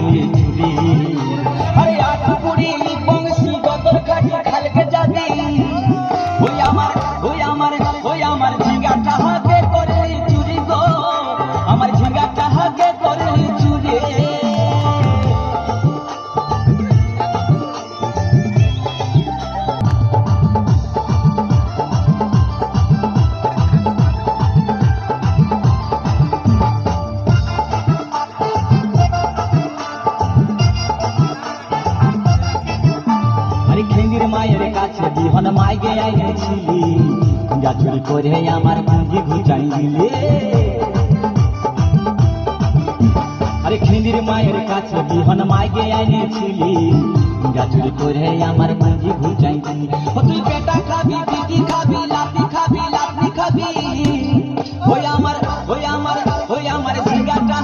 দিলি চুরি আরে আটু পুরি বংশী গদর খাটি খালকে যাবি ওই আমার ঝিঙ্গাটা হাতে করলি চুরি গো আমার ঝিঙ্গাটা হাতে করলি চুরি খেঙ্গির মায়ের কাছে বিহন মাইগে আইনেছিলি যা চুরি করে আমার পুঁজি ঘুচাই দিলে আরে খেঙ্গির মায়ের কাছে বিহন মাইগে আইনেছিলি যা চুরি করে আমার পুঁজি ঘুচাই দিলি তুই পেটা খাবি পিটি খাবি লাতি খাবি লাতি খাবি ওই আমার ঝিঙ্গাটা